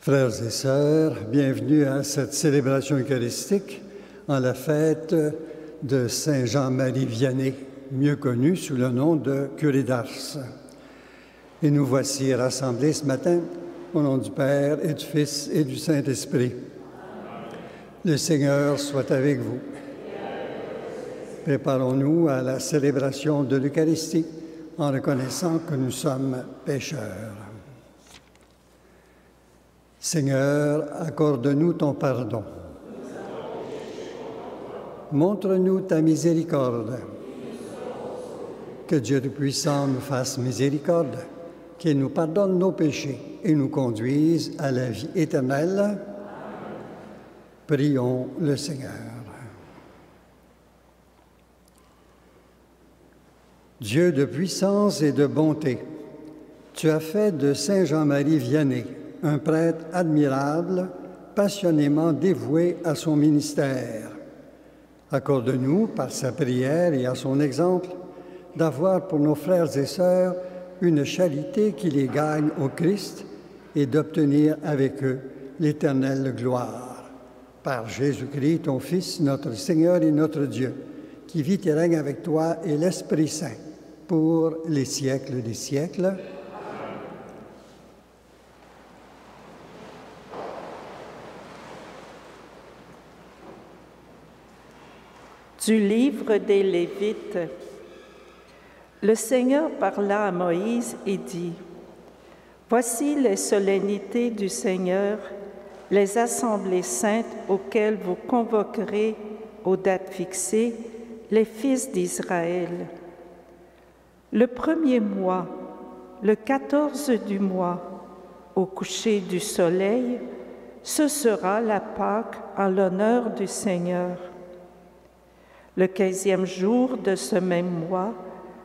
Frères et sœurs, bienvenue à cette célébration eucharistique en la fête de Saint Jean-Marie Vianney, mieux connu sous le nom de curé d'Ars. Et nous voici rassemblés ce matin au nom du Père et du Fils et du Saint-Esprit. Le Seigneur soit avec vous. Préparons-nous à la célébration de l'Eucharistie en reconnaissant que nous sommes pécheurs. Seigneur, accorde-nous ton pardon. Montre-nous ta miséricorde. Que Dieu Tout-Puissant nous fasse miséricorde, qu'il nous pardonne nos péchés et nous conduise à la vie éternelle. Prions le Seigneur. Dieu de puissance et de bonté, tu as fait de Saint Jean-Marie Vianney un prêtre admirable, passionnément dévoué à son ministère. Accorde-nous, par sa prière et à son exemple, d'avoir pour nos frères et sœurs une charité qui les gagne au Christ et d'obtenir avec eux l'éternelle gloire. Par Jésus-Christ, ton Fils, notre Seigneur et notre Dieu, qui vit et règne avec toi et l'Esprit Saint, pour les siècles des siècles. Du livre des Lévites. Le Seigneur parla à Moïse et dit : Voici les solennités du Seigneur, les assemblées saintes auxquelles vous convoquerez aux dates fixées les fils d'Israël. Le premier mois, le 14 du mois, au coucher du soleil, ce sera la Pâque en l'honneur du Seigneur. Le 15e jour de ce même mois,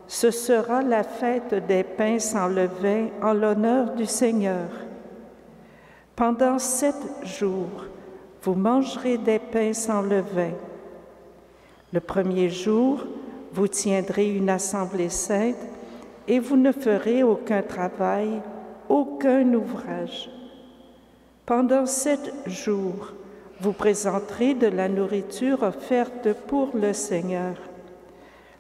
ce sera la fête des pains sans levain en l'honneur du Seigneur. Pendant 7 jours, vous mangerez des pains sans levain. Le premier jour, vous tiendrez une assemblée sainte et vous ne ferez aucun travail, aucun ouvrage. Pendant 7 jours, vous présenterez de la nourriture offerte pour le Seigneur.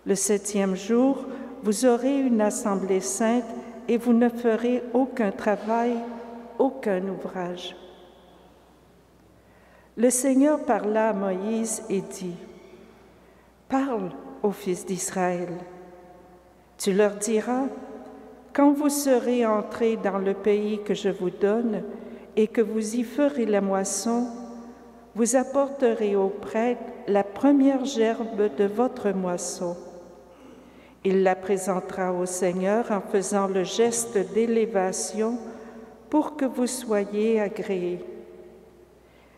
Le 7e jour, vous aurez une assemblée sainte et vous ne ferez aucun travail, aucun ouvrage. Le Seigneur parla à Moïse et dit : Parle aux fils d'Israël. Tu leur diras : Quand vous serez entrés dans le pays que je vous donne et que vous y ferez la moisson, vous apporterez au prêtre la première gerbe de votre moisson. Il la présentera au Seigneur en faisant le geste d'élévation pour que vous soyez agréés.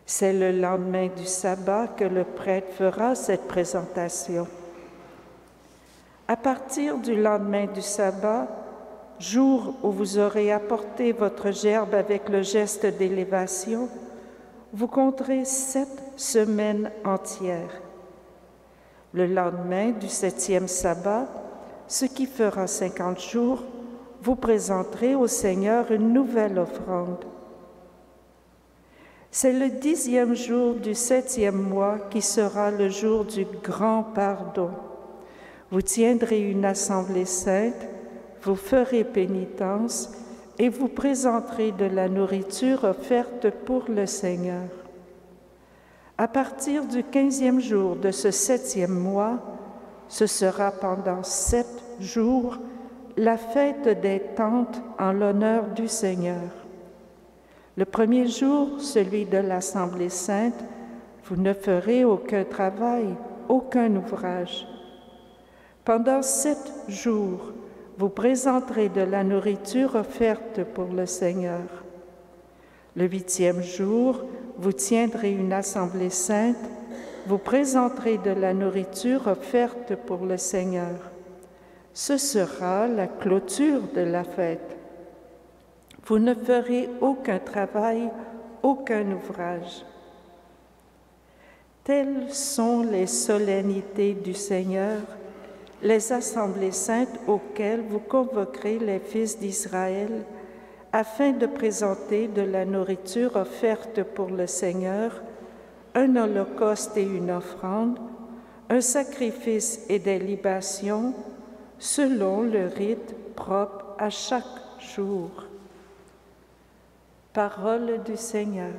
C'est le lendemain du sabbat que le prêtre fera cette présentation. À partir du lendemain du sabbat, jour où vous aurez apporté votre gerbe avec le geste d'élévation, vous compterez 7 semaines entières. Le lendemain du 7e sabbat, ce qui fera 50 jours, vous présenterez au Seigneur une nouvelle offrande. C'est le 10e jour du 7e mois qui sera le jour du grand pardon. Vous tiendrez une assemblée sainte, vous ferez pénitence et vous présenterez de la nourriture offerte pour le Seigneur. À partir du 15e jour de ce 7e mois, ce sera pendant 7 jours la fête des tentes en l'honneur du Seigneur. Le premier jour, celui de l'Assemblée sainte, vous ne ferez aucun travail, aucun ouvrage. Pendant 7 jours, vous présenterez de la nourriture offerte pour le Seigneur. Le 8e jour, vous tiendrez une assemblée sainte, vous présenterez de la nourriture offerte pour le Seigneur. Ce sera la clôture de la fête. Vous ne ferez aucun travail, aucun ouvrage. Telles sont les solennités du Seigneur, les assemblées saintes auxquelles vous convoquerez les fils d'Israël, afin de présenter de la nourriture offerte pour le Seigneur, un holocauste et une offrande, un sacrifice et des libations, selon le rite propre à chaque jour. Parole du Seigneur.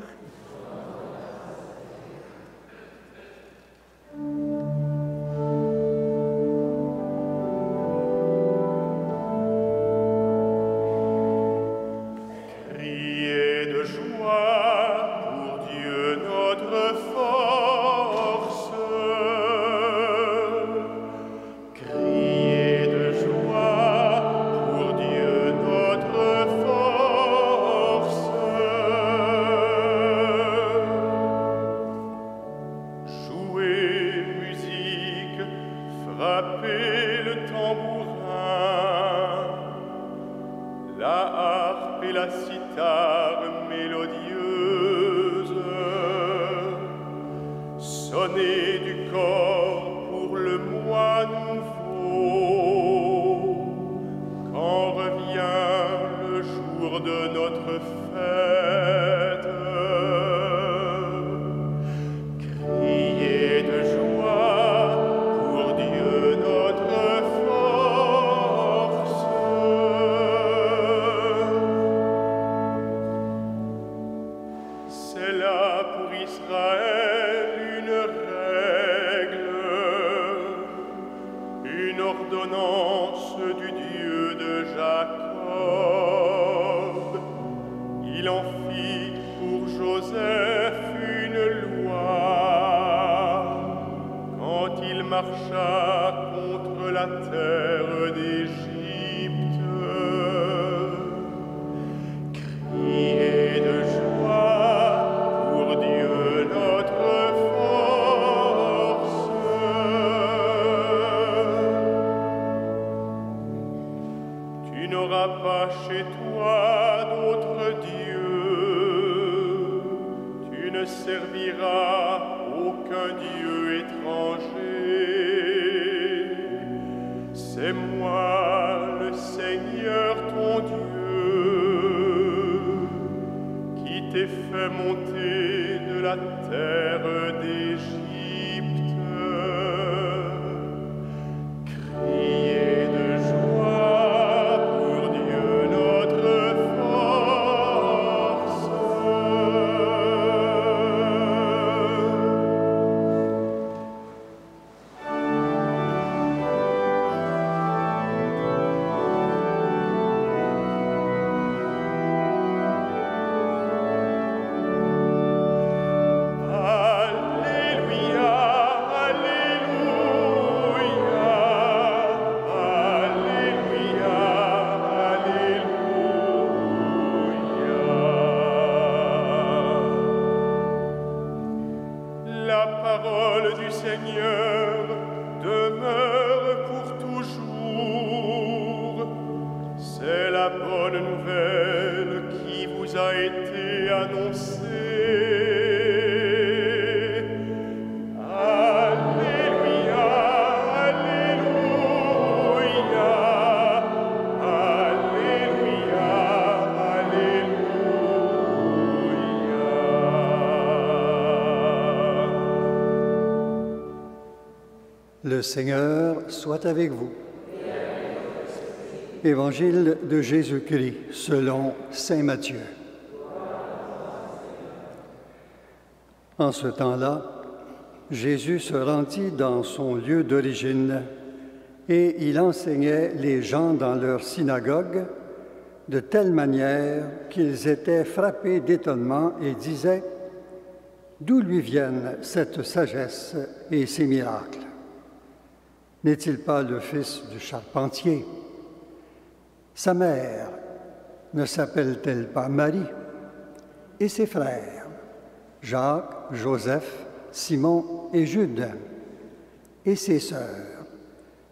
Le Seigneur soit avec vous. Évangile de Jésus-Christ selon saint Matthieu. En ce temps-là, Jésus se rendit dans son lieu d'origine et il enseignait les gens dans leur synagogue de telle manière qu'ils étaient frappés d'étonnement et disaient « D'où lui viennent cette sagesse et ces miracles? N'est-il pas le fils du charpentier? Sa mère ne s'appelle-t-elle pas Marie? Et ses frères, Jacques, Joseph, Simon et Jude? Et ses sœurs,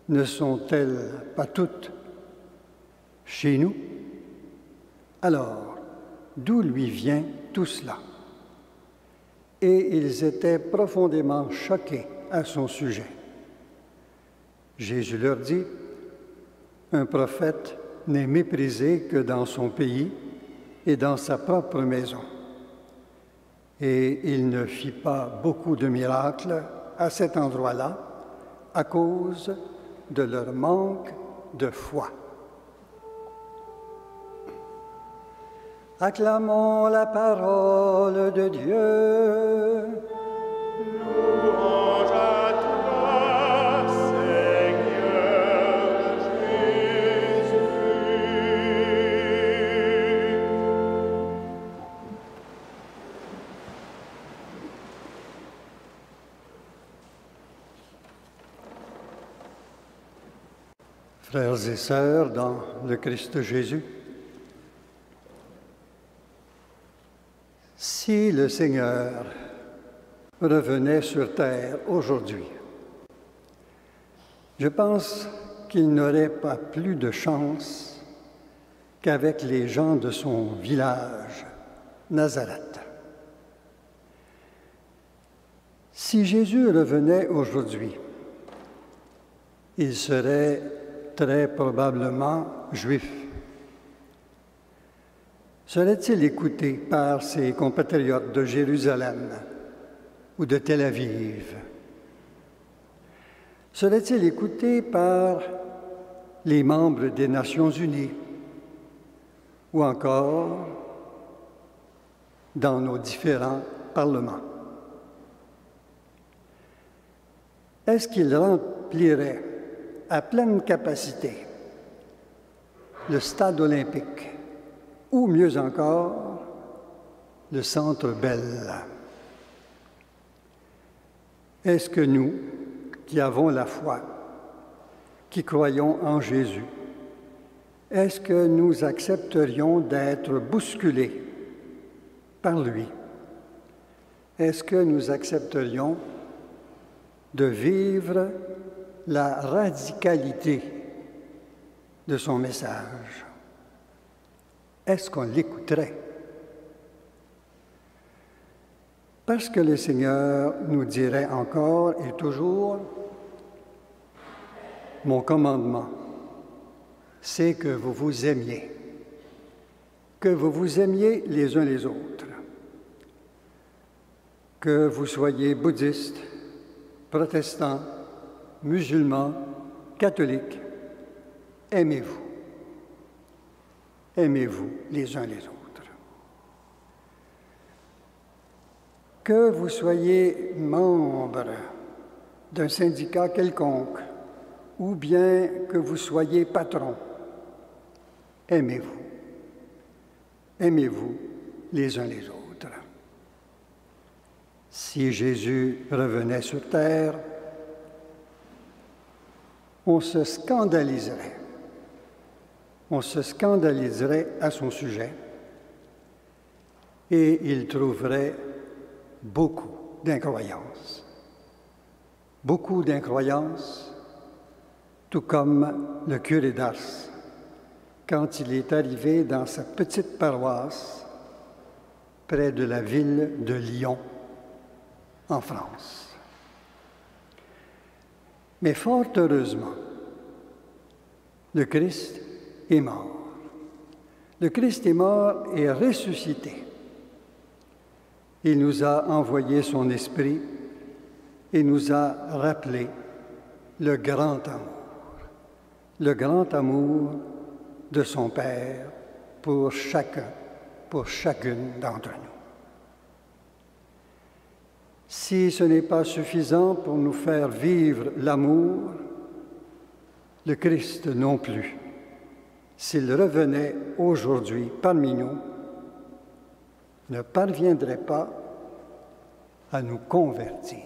ne sont-elles pas toutes chez nous? Alors, d'où lui vient tout cela? » Et ils étaient profondément choqués à son sujet. Jésus leur dit, « Un prophète n'est méprisé que dans son pays et dans sa propre maison. Et il ne fit pas beaucoup de miracles à cet endroit-là à cause de leur manque de foi. Acclamons la parole de Dieu. Louange à toi, Seigneur Jésus. Frères et sœurs dans le Christ Jésus, si le Seigneur revenait sur terre aujourd'hui, je pense qu'il n'aurait pas plus de chance qu'avec les gens de son village, Nazareth. Si Jésus revenait aujourd'hui, il serait très probablement juif. Serait-il écouté par ses compatriotes de Jérusalem ou de Tel Aviv? Serait-il écouté par les membres des Nations unies ou encore dans nos différents parlements? Est-ce qu'il remplirait à pleine capacité le stade olympique ou mieux encore le Centre Bell? Est-ce que nous, qui avons la foi, qui croyons en Jésus, est-ce que nous accepterions d'être bousculés par lui? Est-ce que nous accepterions de vivre la radicalité de son message? Est-ce qu'on l'écouterait? Parce que le Seigneur nous dirait encore et toujours, « Mon commandement, c'est que vous vous aimiez, que vous vous aimiez les uns les autres, que vous soyez bouddhistes, protestants, musulmans, catholiques, aimez-vous. Aimez-vous les uns les autres. Que vous soyez membre d'un syndicat quelconque ou bien que vous soyez patron, aimez-vous. Aimez-vous les uns les autres. Si Jésus revenait sur terre, on se scandaliserait. On se scandaliserait à son sujet et il trouverait beaucoup d'incroyances. Beaucoup d'incroyances, tout comme le curé d'Ars, quand il est arrivé dans sa petite paroisse près de la ville de Lyon, en France. Mais fort heureusement, le Christ est mort. Le Christ est mort et ressuscité. Il nous a envoyé son esprit et nous a rappelé le grand amour de son Père pour chacun, pour chacune d'entre nous. Si ce n'est pas suffisant pour nous faire vivre l'amour, le Christ non plus, s'il revenait aujourd'hui parmi nous, ne parviendrait pas à nous convertir.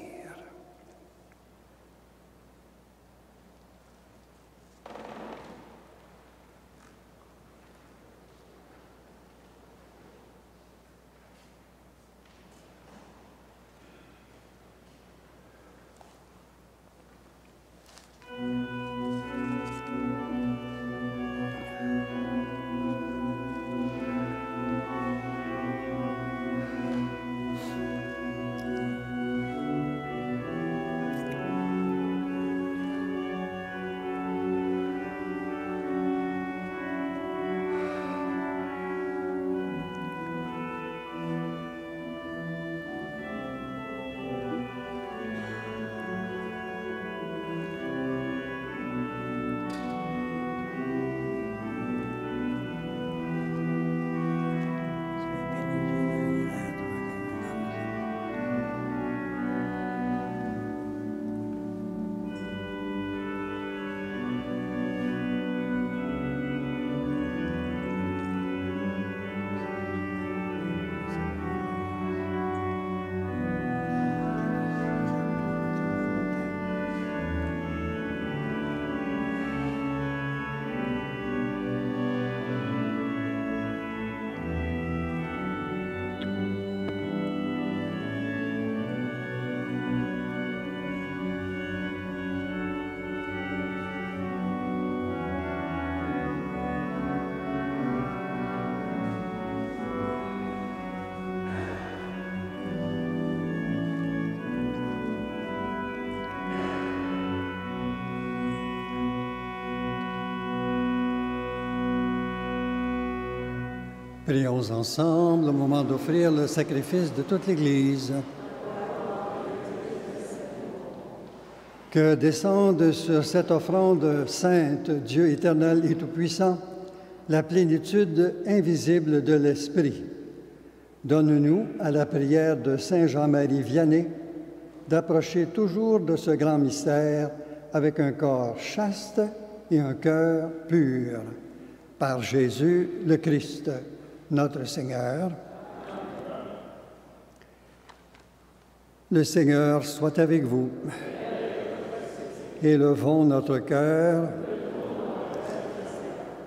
Prions ensemble au moment d'offrir le sacrifice de toute l'Église. Que descende sur cette offrande sainte, Dieu éternel et tout-puissant, la plénitude invisible de l'Esprit. Donne-nous, à la prière de Saint Jean-Marie Vianney, d'approcher toujours de ce grand mystère avec un corps chaste et un cœur pur. Par Jésus le Christ, notre Seigneur. Le Seigneur soit avec vous. Élevons notre cœur.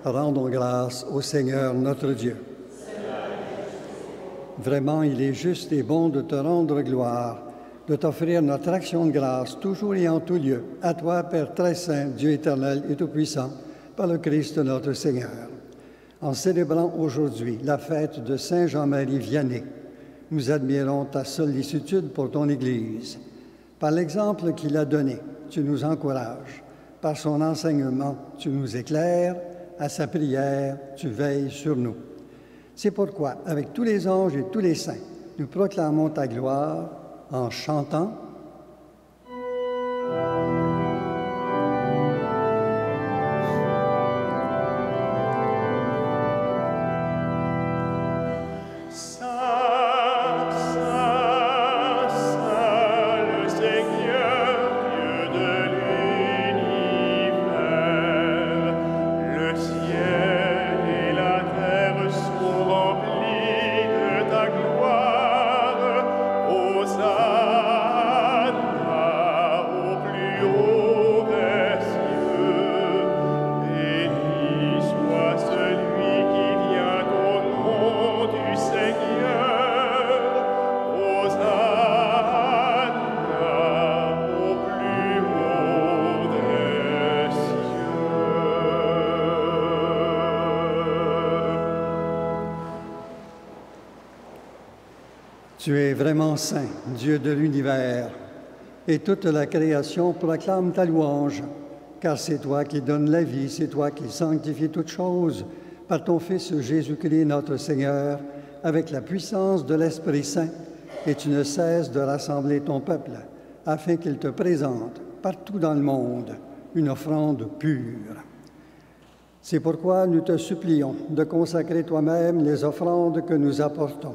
Rendons grâce au Seigneur notre Dieu. Vraiment, il est juste et bon de te rendre gloire, de t'offrir notre action de grâce, toujours et en tout lieu, à toi, Père très saint, Dieu éternel et tout-puissant, par le Christ notre Seigneur. En célébrant aujourd'hui la fête de Saint Jean-Marie Vianney, nous admirons ta sollicitude pour ton Église. Par l'exemple qu'il a donné, tu nous encourages. Par son enseignement, tu nous éclaires. À sa prière, tu veilles sur nous. C'est pourquoi, avec tous les anges et tous les saints, nous proclamons ta gloire en chantant. Tu es vraiment saint, Dieu de l'univers, et toute la création proclame ta louange, car c'est toi qui donnes la vie, c'est toi qui sanctifies toutes choses, par ton Fils Jésus-Christ notre Seigneur, avec la puissance de l'Esprit Saint, et tu ne cesses de rassembler ton peuple, afin qu'il te présente, partout dans le monde, une offrande pure. C'est pourquoi nous te supplions de consacrer toi-même les offrandes que nous apportons.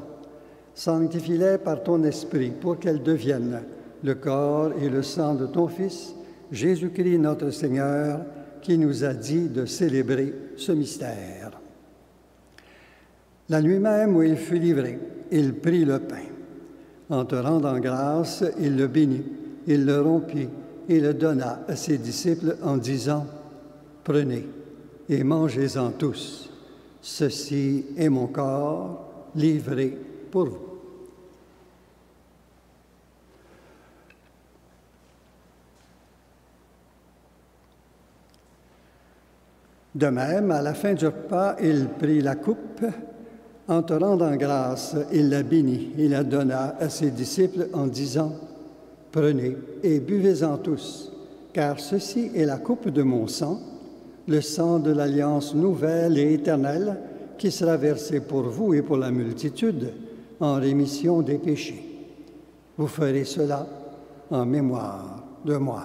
Sanctifie-les par ton Esprit pour qu'elles deviennent le corps et le sang de ton Fils, Jésus-Christ notre Seigneur, qui nous a dit de célébrer ce mystère. La nuit même où il fut livré, il prit le pain. En te rendant grâce, il le bénit, il le rompit et le donna à ses disciples en disant « Prenez et mangez-en tous. Ceci est mon corps livré pour vous. » De même, à la fin du repas, il prit la coupe. En te rendant grâce, il la bénit et la donna à ses disciples en disant « Prenez et buvez-en tous, car ceci est la coupe de mon sang, le sang de l'alliance nouvelle et éternelle qui sera versé pour vous et pour la multitude en rémission des péchés. Vous ferez cela en mémoire de moi. »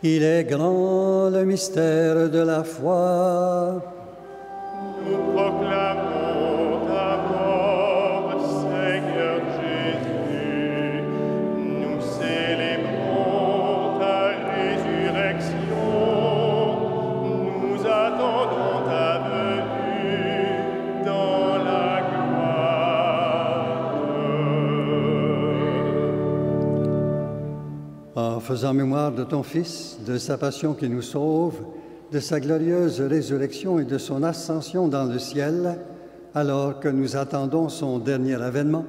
Il est grand le mystère de la foi. Nous proclamons ta mort, Seigneur Jésus. Nous célébrons ta résurrection. Nous attendons ta venue dans la gloire. En faisant mémoire de ton Fils, de sa passion qui nous sauve, de sa glorieuse résurrection et de son ascension dans le ciel, alors que nous attendons son dernier avènement,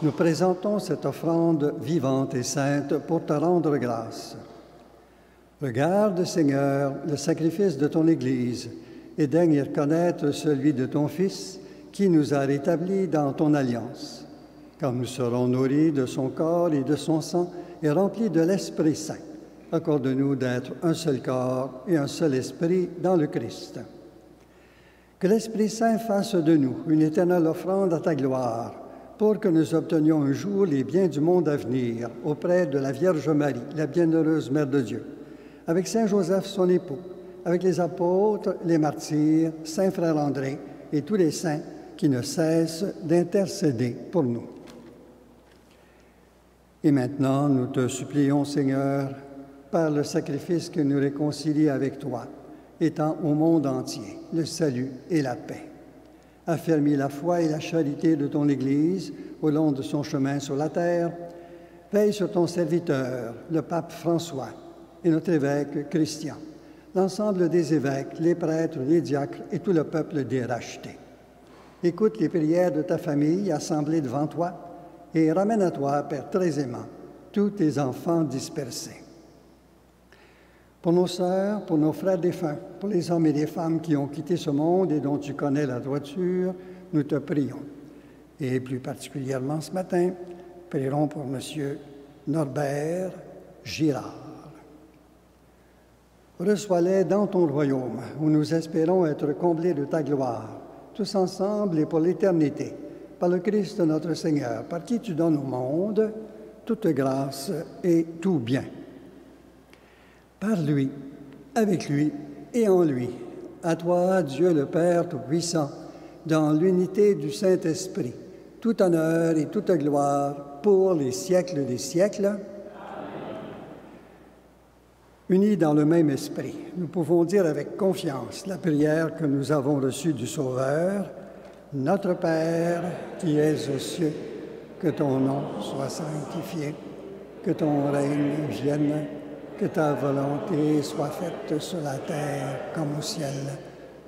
nous présentons cette offrande vivante et sainte pour te rendre grâce. Regarde, Seigneur, le sacrifice de ton Église et daigne y reconnaître celui de ton Fils qui nous a rétablis dans ton alliance. Quand nous serons nourris de son corps et de son sang et remplis de l'Esprit Saint, accorde-nous d'être un seul corps et un seul esprit dans le Christ. Que l'Esprit Saint fasse de nous une éternelle offrande à ta gloire, pour que nous obtenions un jour les biens du monde à venir auprès de la Vierge Marie, la bienheureuse Mère de Dieu, avec Saint Joseph, son époux, avec les apôtres, les martyrs, Saint Frère André et tous les saints qui ne cessent d'intercéder pour nous. Et maintenant, nous te supplions, Seigneur, par le sacrifice que nous réconcilie avec toi, étend au monde entier le salut et la paix. Affermis la foi et la charité de ton Église au long de son chemin sur la terre. Veille sur ton serviteur, le pape François, et notre évêque Christian, l'ensemble des évêques, les prêtres, les diacres et tout le peuple des rachetés. Écoute les prières de ta famille assemblée devant toi et ramène à toi, Père très aimant, tous tes enfants dispersés. Pour nos sœurs, pour nos frères défunts, pour les hommes et les femmes qui ont quitté ce monde et dont tu connais la droiture, nous te prions. Et plus particulièrement ce matin, prierons pour M. Norbert Girard. Reçois-les dans ton royaume, où nous espérons être comblés de ta gloire, tous ensemble et pour l'éternité, par le Christ notre Seigneur, par qui tu donnes au monde toute grâce et tout bien. Par lui, avec lui et en lui, à toi, Dieu le Père Tout-Puissant, dans l'unité du Saint-Esprit, tout honneur et toute gloire pour les siècles des siècles. Amen. Unis dans le même esprit, nous pouvons dire avec confiance la prière que nous avons reçue du Sauveur. Notre Père qui es aux cieux, que ton nom soit sanctifié, que ton règne vienne, que ta volonté soit faite sur la terre comme au ciel.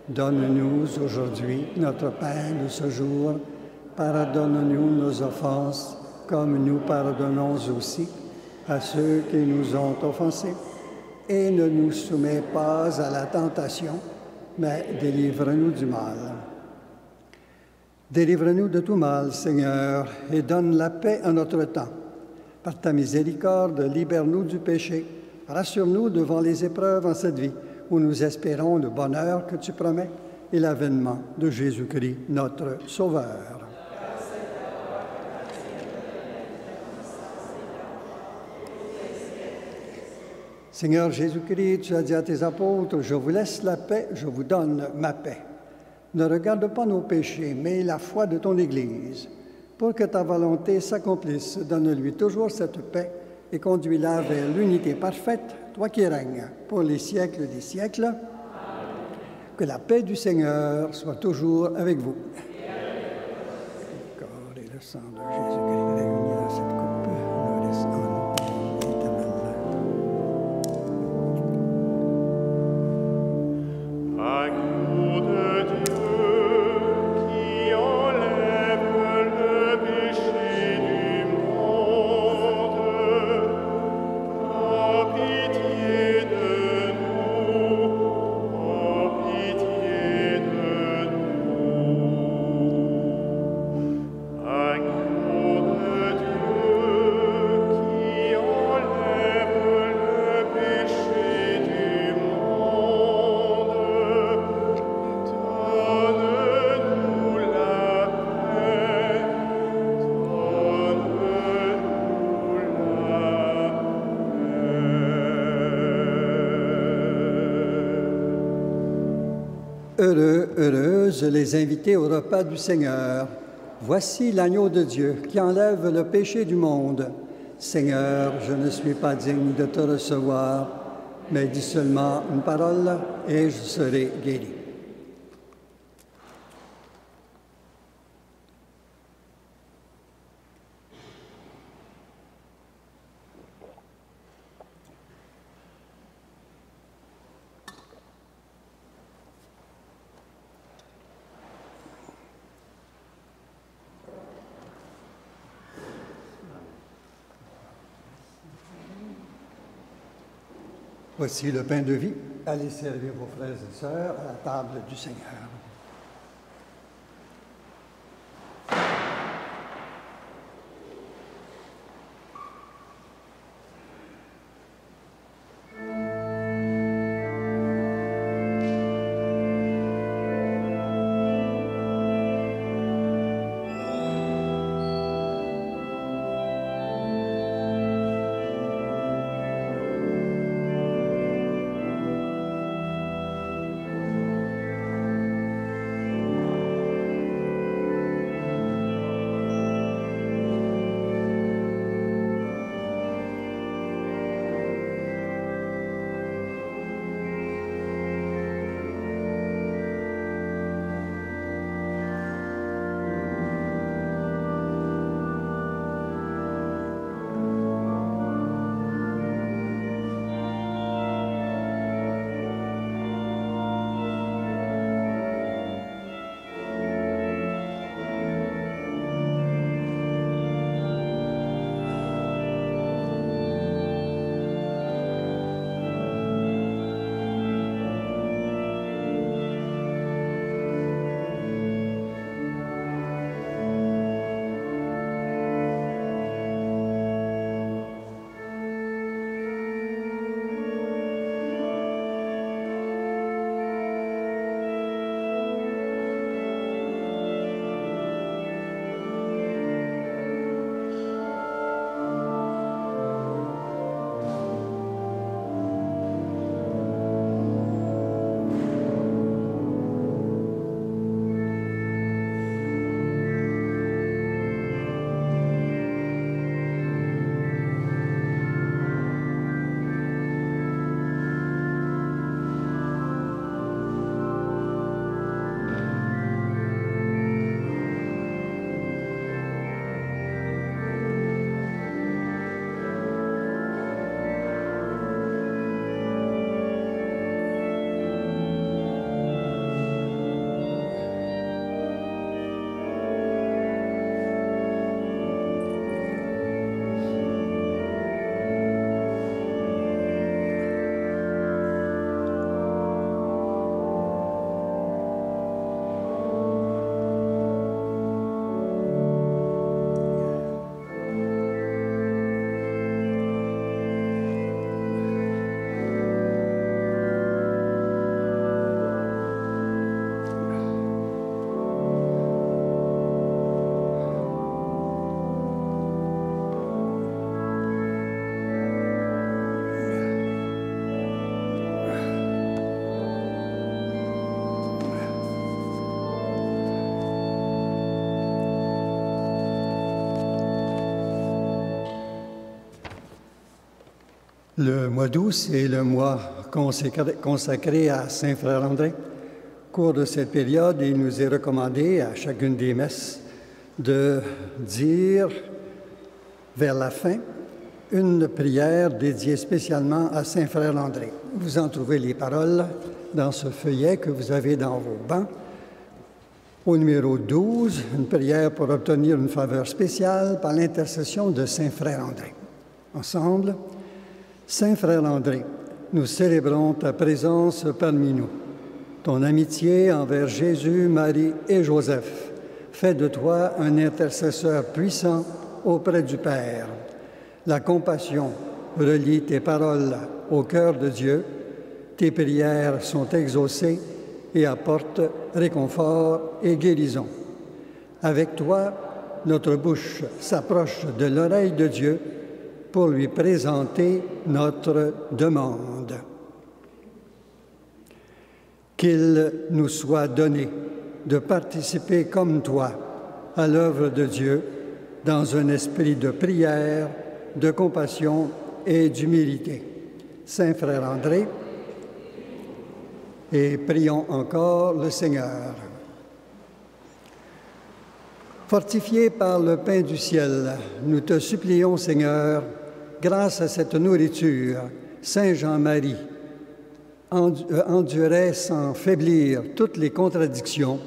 Donne-nous aujourd'hui notre pain de ce jour. Pardonne-nous nos offenses, comme nous pardonnons aussi à ceux qui nous ont offensés. Et ne nous soumets pas à la tentation, mais délivre-nous du mal. Délivre-nous de tout mal, Seigneur, et donne la paix à notre temps. Par ta miséricorde, libère-nous du péché. Rassure-nous devant les épreuves en cette vie, où nous espérons le bonheur que tu promets et l'avènement de Jésus-Christ, notre Sauveur. Seigneur Jésus-Christ, tu as dit à tes apôtres, « Je vous laisse la paix, je vous donne ma paix. » Ne regarde pas nos péchés, mais la foi de ton Église. Pour que ta volonté s'accomplisse, donne-lui toujours cette paix et conduis-la vers l'unité parfaite, toi qui règnes pour les siècles des siècles. Amen. Que la paix du Seigneur soit toujours avec vous. Le corps et le sang de Jésus-Christ réunis dans cette coupe nous laissent en paix éternelle. Agneau de Dieu qui enlève le péché du monde, aie pitié de nous, aie pitié de nous. Agneau de Dieu qui enlève le péché du monde, donne-nous la paix, donne-nous la paix. Heureux, heureuses les invités au repas du Seigneur. Voici l'agneau de Dieu qui enlève le péché du monde. Seigneur, je ne suis pas digne de te recevoir, mais dis seulement une parole et je serai guéri. Voici le pain de vie. Allez servir vos frères et sœurs à la table du Seigneur. Le mois d'août, c'est le mois consacré à Saint Frère André. Au cours de cette période, il nous est recommandé à chacune des messes de dire vers la fin une prière dédiée spécialement à Saint Frère André. Vous en trouvez les paroles dans ce feuillet que vous avez dans vos bancs. Au numéro 12, une prière pour obtenir une faveur spéciale par l'intercession de Saint Frère André. Ensemble, Saint Frère André, nous célébrons ta présence parmi nous. Ton amitié envers Jésus, Marie et Joseph fait de toi un intercesseur puissant auprès du Père. La compassion relie tes paroles au cœur de Dieu. Tes prières sont exaucées et apportent réconfort et guérison. Avec toi, notre bouche s'approche de l'oreille de Dieu pour lui présenter notre demande. Qu'il nous soit donné de participer comme toi à l'œuvre de Dieu dans un esprit de prière, de compassion et d'humilité. Saint Frère André, et prions encore le Seigneur. Fortifiés par le pain du ciel, nous te supplions, Seigneur, grâce à cette nourriture, Saint Jean-Marie endurait sans faiblir toutes les contradictions.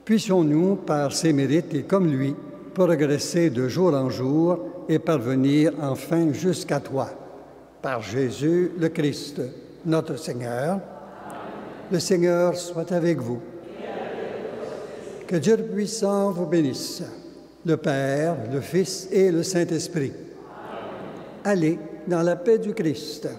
Puissions-nous, par ses mérites et comme lui, progresser de jour en jour et parvenir enfin jusqu'à toi. Par Jésus le Christ, notre Seigneur. Le Seigneur soit avec vous. Que Dieu Tout-Puissant vous bénisse, le Père, le Fils et le Saint-Esprit. Allez dans la paix du Christ.